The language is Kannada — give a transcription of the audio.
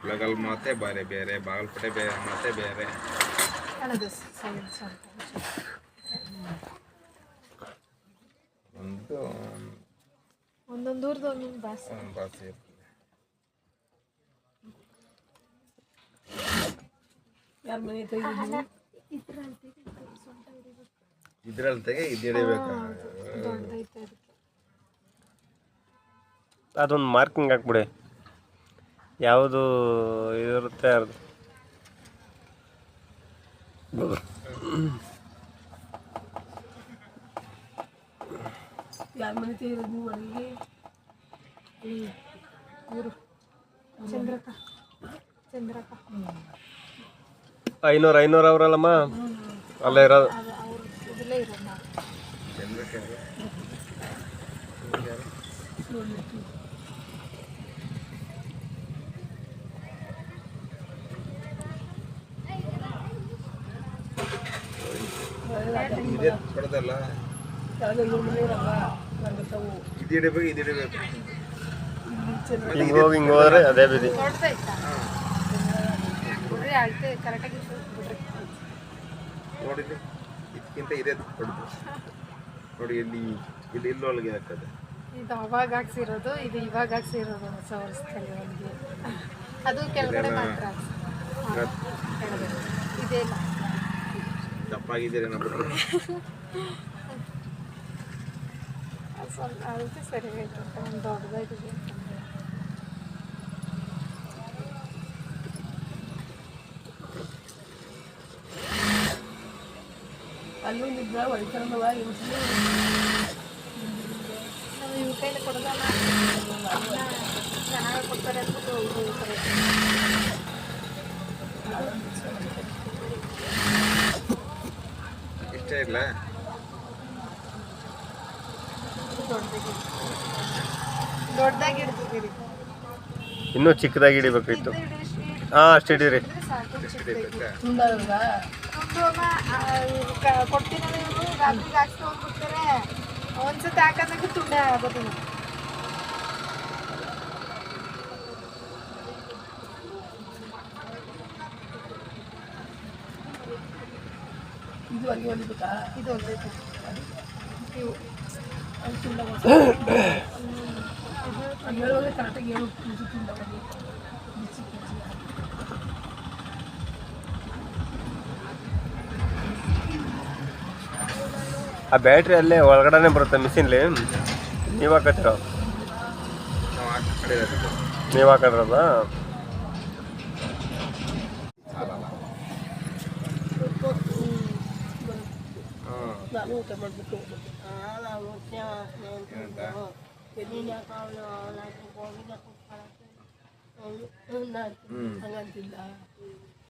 ಕುಳಗಲ್ ಮಾತೆ ಬೇರೆ ಬೇರೆ, ಬಾಗಲಕೋಟೆ ಬೇರೆ ಮಾತೆ ಬೇರೆ. ಒಂದೊಂದು ಊರ್ದು ಒಂದೊಂದು ಭಾಷೆ ಇರ್ತದೆ. ಇದ್ರಲ್ಲಿ ತೆಗೆ ಇದು ಹಿಡಿಬೇಕಾ? ಅದೊಂದು ಮಾರ್ಕಿಂಗ್ ಹಾಕ್ಬಿಡಿ, ಯಾವುದು ಇರುತ್ತೆ ಅದು. ಯಾರ ಮನೆ ಇರೋದು ನೀವು ಅಡುಗೆ? ಚಂದ್ರಕ್ಕ 500 ಅವರಲ್ಲಮ್ಮ, ಅಲ್ಲೇ ಇರೋದು. ಇಲ್ಲೇ ಇರೋದು ನಾವು. ಇದೇ ಕೊಡೋದಲ್ಲ, ಇದು ಹಿಡಿಬೇಕು, ಇದು ಹಿಡಿಬೇಕು. ಹಿಂಗೆ ಹೋದ್ರೆ ಅದೇ ಬೀದಿ. ನೋಡಿದ್ರಿ, ಇದಕ್ಕಿಂತ ಇದೇ ಕೊಡುದು ನೋಡಿ. ಇಲ್ಲಿ ಇಲ್ಲೊಳಗೆ ಹಾಕದೆ. ಇದು ಅವಾಗ ಹಾಕ್ಸಿರೋದು, ಇದು ಇವಾಗ ಹಾಕ್ಸಿರೋದು ಹೊಸ ವರ್ಷದಲ್ಲಿ ಒಂದು. ಅದು ಕೆಳಗಡೆ ಮಾತ್ರ ಇದೇ ದಪ್ಪಾಗಿದ್ದೀರಿ ನಮ್ಮ ಸ್ವಲ್ಪ ಅದಕ್ಕೆ ಸರಿಯಾಗಿತ್ತು. ಒಂದು ದೊಡ್ಡದಾಗಿದೆ. ಅಲ್ಲೊಂದಿದ್ದ ಒಳ್ಕರದವ ನಾವು ಇವ್ರ ಕೈಲಿ ಕೊಡೋದಲ್ಲ, ಚೆನ್ನಾಗಿ ಕೊಡ್ತಾರೆ ಅಂದ್ಬಿಟ್ಟು ಇಷ್ಟೇ ಇಲ್ಲ. ದೊಡ್ಡದಾಗಿ ಹಿಡ್ತಿದ್ದೀರಿ, ಇನ್ನೂ ಚಿಕ್ಕದಾಗಿ ಹಿಡಿಬೇಕಾಯ್ತು. ಅಷ್ಟು ಹಿಡೀರಿ. ಕೊಡ್ತೀನಿ ಇವರು ರಾತ್ರಿಗೆ ಹಾಕ್ಸಿ ಹೋಗ್ಬಿಡ್ತಾರೆ. ಒಂದ್ಸತಿ ಹಾಕೋದಕ್ಕೆ ತುಂಡೆ ಆಗೋದು. ಇದು ಅಲ್ಲಿಗೆ ಹೊಲಿಬೇಕಾ? ಇದು ಹೊಲ್ದೈತೆ ಇವು ಹೇಳುವಾಗ ಕರೆಕ್ಟಾಗಿ ಹೇಳು. ತುಂಡ ಆ ಬ್ಯಾಟ್ರಿ ಅಲ್ಲೇ ಒಳಗಡೆ ಬರುತ್ತೆ ಮಿಷಿನ್ಲಿ. ನೀವು ಹಾಕತ್ತೀರ? ನೀವು ಹಾಕಿದ್ರದ? ನಾನು ಊಟ ಮಾಡ್ಬಿಟ್ಟು ಹಂಗಂತಿಲ್ಲ.